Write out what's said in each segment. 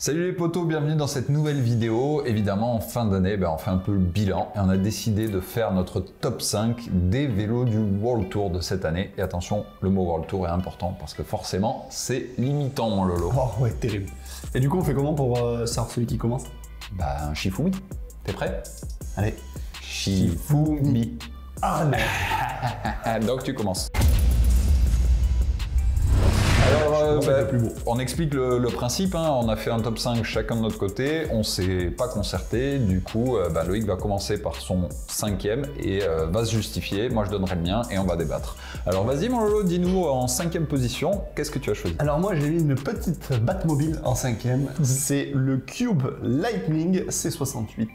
Salut les potos, bienvenue dans cette nouvelle vidéo. Évidemment, en fin d'année, on fait un peu le bilan et on a décidé de faire notre top 5 des vélos du World Tour de cette année. Et attention, le mot World Tour est important parce que forcément, c'est limitant, mon Lolo. Oh ouais, terrible. Et du coup, on fait comment pour savoir celui qui commence? Un Shifumi. T'es prêt? Allez. Shifumi. Ah non. Donc tu commences. Alors, on explique le principe, hein. On a fait un top 5 chacun de notre côté, on s'est pas concerté, du coup Loïc va commencer par son 5e et va se justifier, moi je donnerai le mien et on va débattre. Alors vas-y mon Lolo, dis-nous en 5e position, qu'est-ce que tu as choisi? Alors moi j'ai mis une petite Batmobile en 5e, c'est le Cube Lightning C68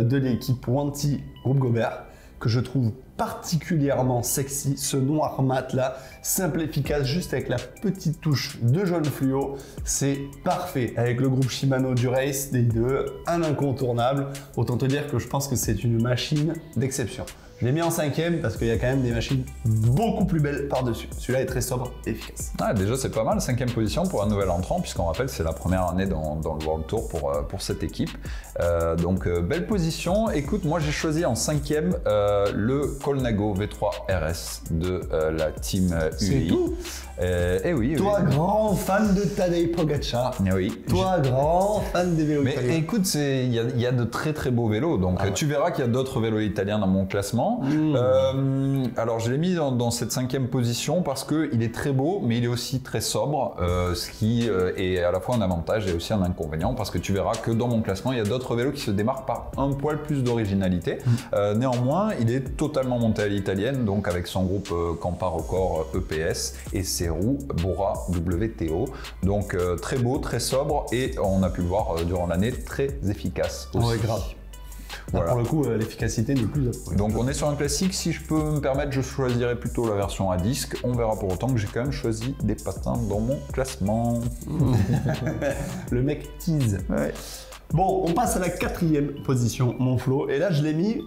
de l'équipe Wanty Groupe Gobert, que je trouve particulièrement sexy, ce noir mat là, simple, efficace, juste avec la petite touche de jaune fluo, c'est parfait. Avec le groupe Shimano Dura-Ace D2, un incontournable, autant te dire que je pense que c'est une machine d'exception. Je l'ai mis en 5e parce qu'il y a quand même des machines beaucoup plus belles par-dessus. Celui-là est très sobre et efficace. Ah, déjà c'est pas mal, 5e position pour un nouvel entrant, puisqu'on rappelle c'est la première année dans le World Tour pour cette équipe. Belle position. Écoute, moi j'ai choisi en 5e le Colnago V3 RS de la team UI. C'est tout. Et oui. Toi, grand fan de Tadej Pogacar. Oui. Toi, grand fan des vélos italiens. Mais écoute, il y a de très très beaux vélos, donc tu verras qu'il y a d'autres vélos italiens dans mon classement. Alors je l'ai mis dans cette 5e position parce qu'il est très beau, mais il est aussi très sobre, ce qui est à la fois un avantage et aussi un inconvénient, parce que tu verras que dans mon classement, il y a d'autres vélos qui se démarquent par un poil plus d'originalité. Néanmoins, il est totalement monté à l'italienne, donc avec son groupe Campa Record EPS et ses roues Bora WTO. Donc très beau, très sobre et on a pu le voir durant l'année, très efficace aussi. Ouais, grave. Voilà. Pour le coup, l'efficacité n'est plus à... Donc on est sur un classique, si je peux me permettre, je choisirais plutôt la version à disque. On verra pour autant que j'ai quand même choisi des patins dans mon classement. Le mec tease. Ouais. Bon, on passe à la 4e position, mon Flo. Et là, je l'ai mis,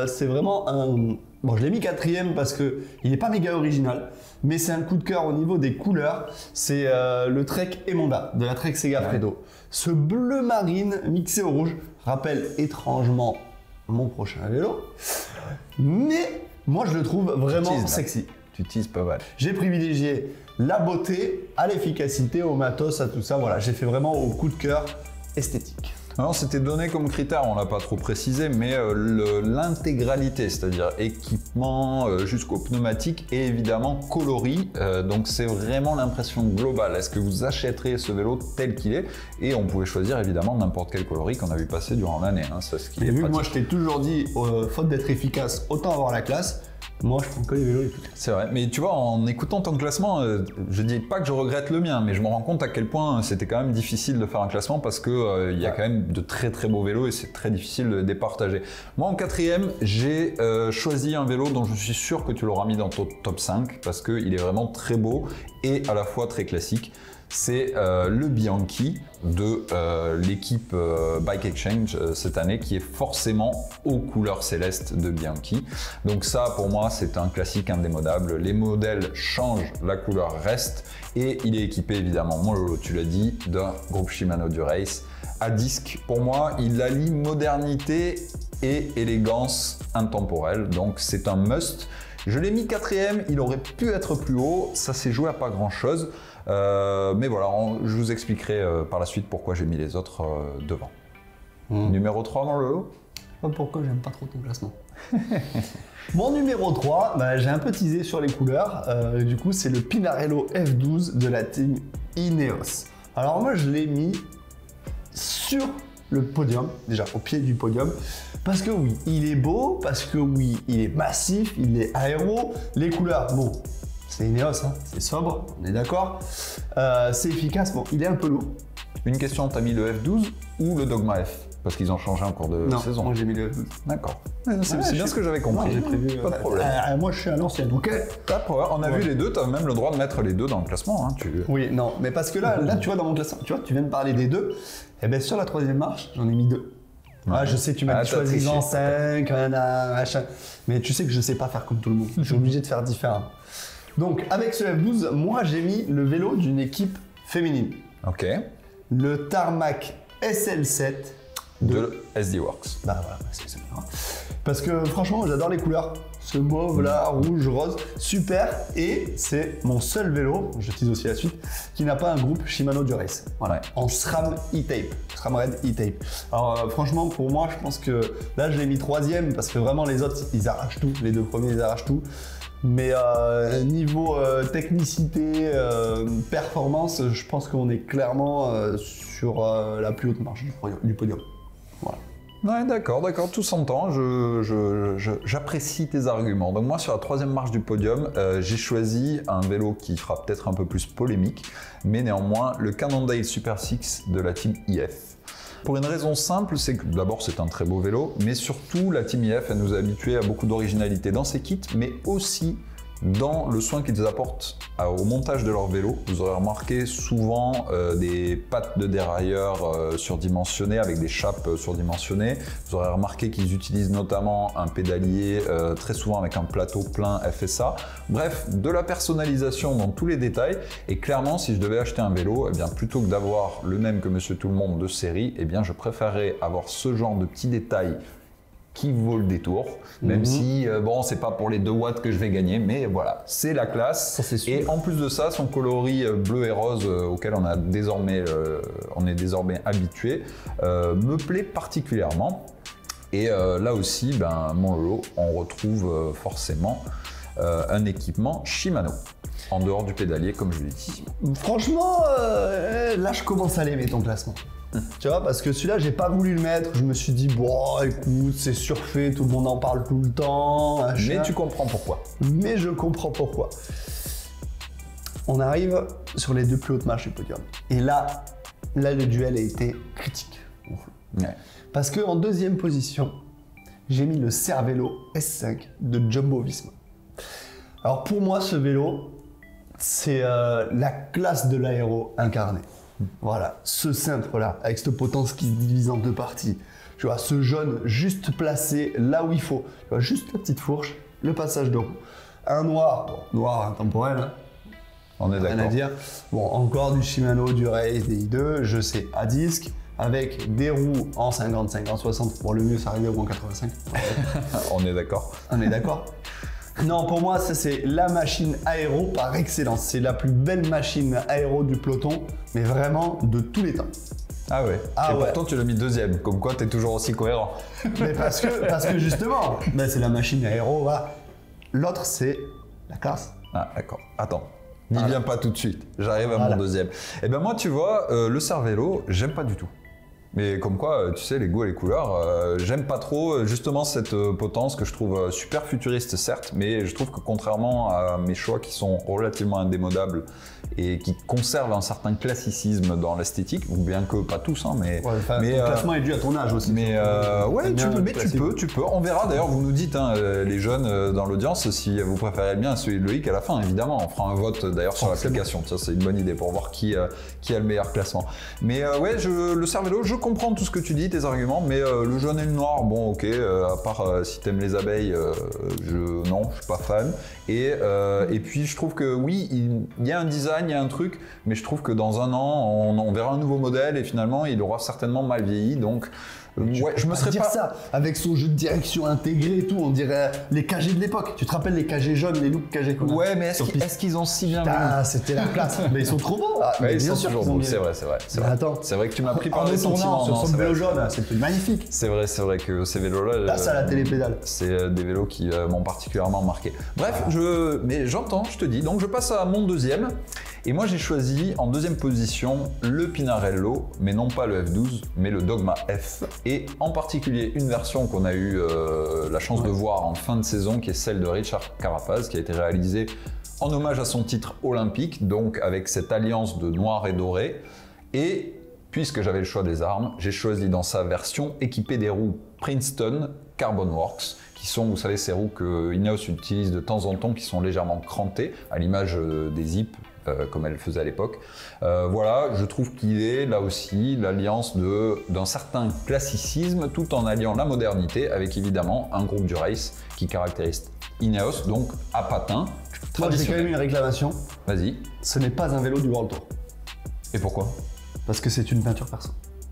c'est vraiment un... Bon, je l'ai mis 4e parce qu'il n'est pas méga original, mais c'est un coup de cœur au niveau des couleurs. C'est le Trek Emonda de la Trek Segafredo. Ce bleu marine mixé au rouge rappelle étrangement mon prochain vélo, mais moi je le trouve vraiment sexy. Tu teases pas mal. J'ai privilégié la beauté à l'efficacité, au matos, à tout ça. Voilà, j'ai fait vraiment au coup de cœur esthétique. Alors c'était donné comme critère, on l'a pas trop précisé, mais l'intégralité, c'est-à-dire équipement jusqu'au pneumatique et évidemment coloris, donc c'est vraiment l'impression globale. Est-ce que vous achèteriez ce vélo tel qu'il est? Et on pouvait choisir évidemment n'importe quel coloris qu'on a vu passer durant l'année. Hein, c'est ce qui est vu que pratique. moi je t'ai toujours dit, faute d'être efficace, autant avoir la classe. Moi, je prends que les vélos les plus classe. C'est vrai, mais tu vois, en écoutant ton classement, je dis pas que je regrette le mien, mais je me rends compte à quel point c'était quand même difficile de faire un classement parce que il y a quand même de très très beaux vélos et c'est très difficile de les partager. Moi, en 4e, j'ai choisi un vélo dont je suis sûr que tu l'auras mis dans ton top 5 parce qu'il est vraiment très beau et à la fois très classique. C'est le Bianchi de l'équipe Bike Exchange cette année qui est forcément aux couleurs célestes de Bianchi. Donc ça pour moi c'est un classique indémodable. Les modèles changent, la couleur reste et il est équipé évidemment, mon Lolo tu l'as dit, d'un groupe Shimano Dura-Ace à disque. Pour moi il allie modernité et élégance intemporelle, donc c'est un must. Je l'ai mis 4e, il aurait pu être plus haut, ça s'est joué à pas grand chose. Mais voilà, je vous expliquerai par la suite pourquoi j'ai mis les autres devant. Numéro 3 dans le lot. Pourquoi j'aime pas trop ton classement. Mon numéro 3, j'ai un peu teasé sur les couleurs. Du coup, c'est le Pinarello F12 de la team Ineos. Alors moi, je l'ai mis sur le podium, déjà au pied du podium. Parce que oui, il est beau, parce que oui, il est massif, il est aéro. Les couleurs, bon, c'est Ineos, hein, c'est sobre, on est d'accord. C'est efficace, bon, il est un peu lourd. Une question, t'as mis le F12 ou le Dogma F? Parce qu'ils ont changé en cours de saison. Non, j'ai mis le F12. D'accord. C'est bien ce que j'avais compris. J'ai prévu. Pas de problème. Moi, je suis à l'ancienne, ok. Pas de problème. On a vu les deux, t'as même le droit de mettre les deux dans le classement. Hein, Oui, non, mais parce que là, tu vois, dans mon classement, tu vois, tu viens de parler des deux. Et bien, sur la 3e marche, j'en ai mis 2. Ah, je sais, tu m'as choisi en 5, machin. Mais tu sais que je sais pas faire comme tout le monde. Je suis obligé de faire différent. Donc, avec ce F12, moi, j'ai mis le vélo d'une équipe féminine. Ok. le Tarmac SL7 de SD Works. Bah voilà, c'est bien. Parce que franchement, j'adore les couleurs. Ce mauve là, rouge, rose, super. Et c'est mon seul vélo, je tease aussi la suite, qui n'a pas un groupe Shimano Dura-Ace. Voilà, Ouais. en SRAM E-Tape, SRAM Red E-Tape. Alors franchement, pour moi, je pense que là, je l'ai mis 3e parce que vraiment les autres, ils arrachent tout. Les 2 premiers, ils arrachent tout. Mais niveau technicité, performance, je pense qu'on est clairement sur la plus haute marche du podium. Voilà. Ouais, d'accord, tout s'entend, j'apprécie tes arguments. Donc moi, sur la 3e marche du podium, j'ai choisi un vélo qui fera peut-être un peu plus polémique, mais néanmoins, le Cannondale Super 6 de la team IF. Pour une raison simple, c'est que d'abord c'est un très beau vélo, mais surtout la team IF, elle nous a habitués à beaucoup d'originalité dans ses kits, mais aussi dans le soin qu'ils apportent au montage de leur vélo. Vous aurez remarqué souvent des pattes de dérailleur surdimensionnées avec des chapes surdimensionnées. Vous aurez remarqué qu'ils utilisent notamment un pédalier très souvent avec un plateau plein FSA. Bref, de la personnalisation dans tous les détails. Et clairement, si je devais acheter un vélo, eh bien, plutôt que d'avoir le même que Monsieur Tout-le-Monde de série, eh bien, je préférerais avoir ce genre de petits détails qui vaut le détour, même si bon, c'est pas pour les 2 watts que je vais gagner, mais voilà, c'est la classe. Ça, c'est sûr. Et en plus de ça, son coloris bleu et rose auquel on est désormais habitué, me plaît particulièrement. Et là aussi, mon lot, on retrouve forcément un équipement Shimano, en dehors du pédalier, comme je l'ai dit. Franchement, là, je commence à l'aimer ton classement. Tu vois, parce que celui-là, j'ai pas voulu le mettre. Je me suis dit, bon, écoute, c'est surfait, tout le monde en parle tout le temps. Machin. Mais tu comprends pourquoi. Mais je comprends pourquoi. On arrive sur les 2 plus hautes marches du podium. Et là, le duel a été critique. Ouais. Parce qu'en 2e position, j'ai mis le Cervélo S5 de Jumbo Visma. Alors pour moi, ce vélo, c'est la classe de l'aéro incarnée. Voilà, ce cintre-là, avec cette potence qui se divise en 2 parties. Tu vois, ce jaune juste placé là où il faut. Tu vois, juste la petite fourche, le passage de roue. Un noir, bon, noir intemporel, hein. On est Rien à d'accord. dire. Bon, encore du Shimano, du Race, des i2, je sais, à disque, avec des roues en 55, en 60. Pour le mieux, ça arrive en 85. On est d'accord. On est d'accord. Non, pour moi, ça c'est la machine aéro par excellence. C'est la plus belle machine aéro du peloton, mais vraiment de tous les temps. Ah ouais. Ah et ouais. pourtant tu l'as mis 2e, comme quoi t'es toujours aussi cohérent. Mais parce que justement, c'est la machine aéro, voilà. L'autre, c'est la classe. Ah d'accord. Attends. N'y Voilà. viens pas tout de suite. J'arrive à Voilà. mon 2e. Et ben moi tu vois, le Cervélo, j'aime pas du tout. Mais comme quoi, tu sais, les goûts et les couleurs, j'aime pas trop justement cette potence que je trouve super futuriste certes, mais je trouve que contrairement à mes choix qui sont relativement indémodables et qui conservent un certain classicisme dans l'esthétique, ou bien que pas tous, hein, mais... Ouais, mais ton classement est dû à ton âge aussi. Mais ouais, T'aimes tu bien peux, le mais classique. tu peux. On verra d'ailleurs, vous nous dites, hein, les jeunes dans l'audience, si vous préférez bien celui de Loïc à la fin, évidemment. On fera un vote d'ailleurs sur Forcément. l'application. Ça, c'est une bonne idée pour voir qui a le meilleur classement. Mais ouais, le Cervélo, je comprends tout ce que tu dis, tes arguments, mais le jaune et le noir, bon, ok, à part si t'aimes les abeilles, non, je suis pas fan. Et puis, je trouve que oui, il y a un design, il y a un truc, mais je trouve que dans un an, on verra un nouveau modèle et finalement, il aura certainement mal vieilli. Donc, ouais, je me serais dire pas. ça avec son jeu de direction intégré et tout, on dirait les KG de l'époque. Tu te rappelles les KG jaunes, les looks KG qu'on a Ouais, mais sur piste. est-ce qu'ils ont si bien vu? Ah, c'était la classe. Mais ils sont trop beaux. Ah, Ouais, mais ils bien sont sûr toujours qu'ils ont beaux, bien. c'est vrai, c'est vrai. C'est Mais vrai. attends. C'est vrai que tu m'as pris par En les détournant sentiments. sur non, son c'est vélo vrai. jaune, c'était magnifique. C'est vrai que ces vélos-là. Là, ça, la télépédale. C'est des vélos qui m'ont particulièrement marqué. Bref, mais j'entends, je te dis. Donc je passe à mon 2e. Et moi j'ai choisi en 2e position le Pinarello, mais non pas le F12, mais le Dogma F. Et en particulier une version qu'on a eu la chance de voir en fin de saison, qui est celle de Richard Carapaz, qui a été réalisée en hommage à son titre olympique, donc avec cette alliance de noir et doré. Et puisque j'avais le choix des armes, j'ai choisi dans sa version équipée des roues Princeton Carbon Works, qui sont, vous savez, ces roues que Ineos utilise de temps en temps, qui sont légèrement crantées, à l'image des Zip, comme elle faisait à l'époque. Voilà, je trouve qu'il est là aussi l'alliance d'un certain classicisme, tout en alliant la modernité avec évidemment un groupe du race qui caractérise Ineos, donc à patins. Moi, j'ai quand traditionnel. même une réclamation. Vas-y. Ce n'est pas un vélo du World Tour. Et pourquoi? Parce que c'est une peinture perso.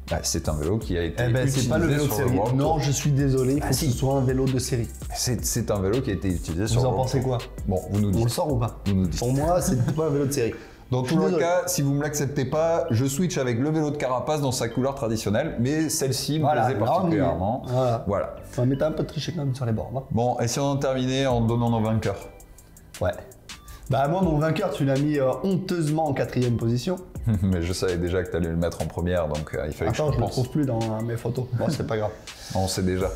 Bah, c'est un vélo qui a été utilisé c'est pas le vélo de sur série. le World Tour. Non, je suis désolé, il faut que ce soit un vélo de série. C'est un vélo qui a été utilisé sur Vous le en World pensez Tour. quoi? Bon, vous nous On le dites. sort ou pas? Vous nous dites. Pour moi, c'est pas un vélo de série. Dans Je suis tous les désolé. cas, si vous me l'acceptez pas, je switch avec le vélo de Carapace dans sa couleur traditionnelle, mais celle-ci me plaisait là, particulièrement. Voilà. Voilà. Mais t'as un peu triché quand même sur les bords. Hein. Bon, et si on en terminait en donnant nos vainqueurs? Ouais. Bah moi, mon vainqueur, tu l'as mis honteusement en 4e position. Mais je savais déjà que tu allais le mettre en première, donc il fallait Attends, que je je le pense. trouve plus dans mes photos. Bon, c'est pas grave. On sait déjà.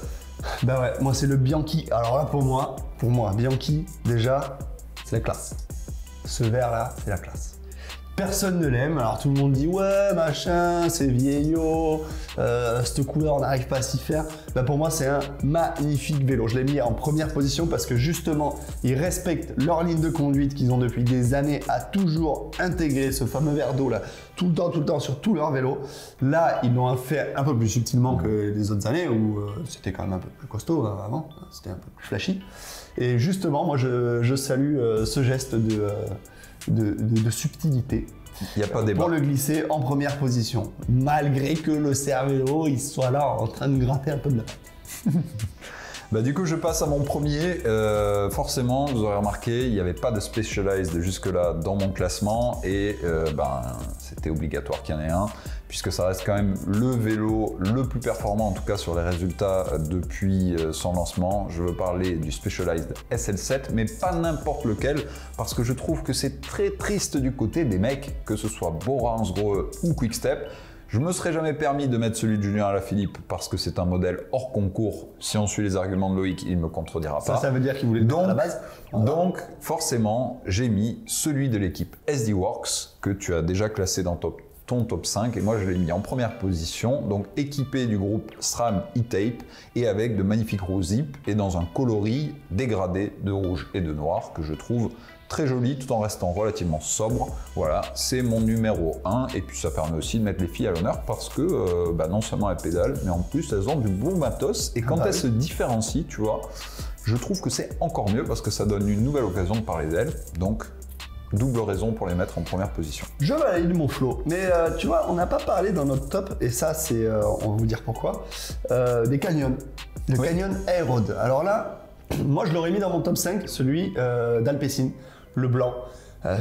Bah ouais, moi c'est le Bianchi. Alors là, pour moi, Bianchi, déjà, c'est la classe. Ce vert là, c'est la classe. Personne ne l'aime, alors tout le monde dit ouais machin, c'est vieillot, cette couleur on n'arrive pas à s'y faire. Bah pour moi c'est un magnifique vélo. Je l'ai mis en première position parce que justement ils respectent leur ligne de conduite qu'ils ont depuis des années à toujours intégrer ce fameux verre d'eau là, tout le temps sur tout leur vélo. Là ils l'ont fait un peu plus subtilement que les autres années où c'était quand même un peu plus costaud avant, c'était un peu plus flashy. Et justement moi je salue ce geste de subtilité. Il n'y a pas débat. Pour le glisser en première position, malgré que le cervélo il soit là en train de gratter un peu de la... Bah, du coup, je passe à mon premier. Forcément, vous aurez remarqué, il n'y avait pas de Specialized jusque-là dans mon classement et c'était obligatoire qu'il y en ait un, puisque ça reste quand même le vélo le plus performant, en tout cas sur les résultats depuis son lancement. Je veux parler du Specialized SL7, mais pas n'importe lequel, parce que je trouve que c'est très triste du côté des mecs, que ce soit Bora Hansgrohe ou Quick-Step. Je me serais jamais permis de mettre celui de Julien Alaphilippe parce que c'est un modèle hors concours. Si on suit les arguments de Loïc, il ne me contredira pas. Ça veut dire qu'il voulait le mettre à la base. Donc, forcément, j'ai mis celui de l'équipe SD Works que tu as déjà classé dans ton top 5 et moi je l'ai mis en première position, donc équipé du groupe SRAM E-Tape et avec de magnifiques roues zip et dans un coloris dégradé de rouge et de noir que je trouve très joli tout en restant relativement sobre. Voilà, c'est mon numéro 1 et puis ça permet aussi de mettre les filles à l'honneur parce que non seulement elles pédalent mais en plus elles ont du bon matos et quand elles se différencient, tu vois, je trouve que c'est encore mieux parce que ça donne une nouvelle occasion de parler d'elles. Donc double raison pour les mettre en première position. Je valide mon flow, mais tu vois, on n'a pas parlé dans notre top, et ça c'est, on va vous dire pourquoi, des canyons. Le canyon Aerode. Alors là, moi je l'aurais mis dans mon top 5, celui d'Alpecin, le blanc.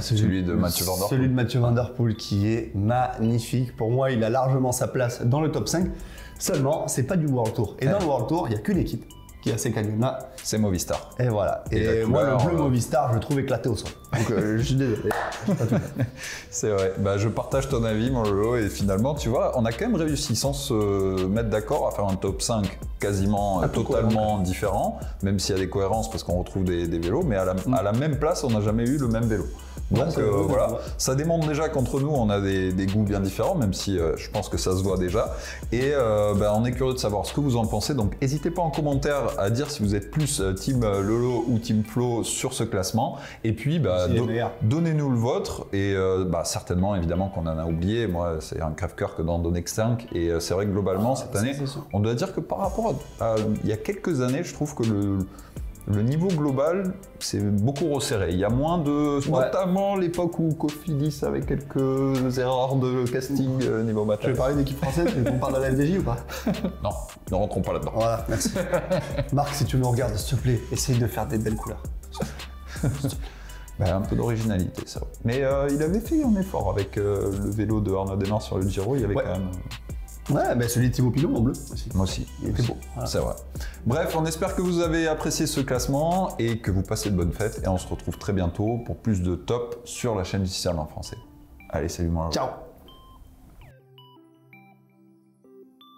Celui de Mathieu Van Der Poel. Celui de Mathieu Van Der Poel qui est magnifique. Pour moi, il a largement sa place dans le top 5. Seulement, c'est pas du World Tour. Et dans le World Tour, il n'y a qu'une équipe qui a ces canyons-là. C'est Movistar. Et voilà. Et moi, couleur, le bleu Movistar, je le trouve éclaté au sol. Donc, je suis désolé. C'est vrai. Bah, je partage ton avis, mon Lolo. Et finalement, tu vois, on a quand même réussi sans se mettre d'accord à faire un top 5 quasiment totalement différent, même s'il y a des cohérences parce qu'on retrouve des vélos, mais à la même place, on n'a jamais eu le même vélo. Donc voilà, ça démontre déjà qu'entre nous, on a des goûts bien différents, même si je pense que ça se voit déjà. Et on est curieux de savoir ce que vous en pensez. Donc n'hésitez pas en commentaire à dire si vous êtes plus team Lolo ou team Flo sur ce classement. Et puis donnez-nous le vôtre. Et certainement, évidemment qu'on en a oublié. Moi, c'est un crève-cœur que d'en donner que 5. Et c'est vrai que globalement, cette année, on doit dire que par rapport à il y a quelques années, je trouve que le niveau global, c'est beaucoup resserré. Il y a moins de... Notamment l'époque où Cofidis avait quelques erreurs de casting niveau Tu matériel. veux parler d'équipe française? On parle de la FDJ ou pas? Non, ne rentrons pas là-dedans. Voilà, merci. Marc, si tu nous regardes, s'il te plaît, essaye de faire des belles couleurs. Un peu d'originalité, ça. Mais il avait fait un effort avec le vélo de Arnaud Desmar sur le Giro. Il y avait quand même... Ouais, mais celui de Thibaut Pinot en bleu aussi. Moi aussi. Il était beau. Voilà. C'est vrai. Bref, on espère que vous avez apprécié ce classement et que vous passez de bonnes fêtes. Et on se retrouve très bientôt pour plus de top sur la chaîne du Cicerone en français. Allez, salut moi. Ciao.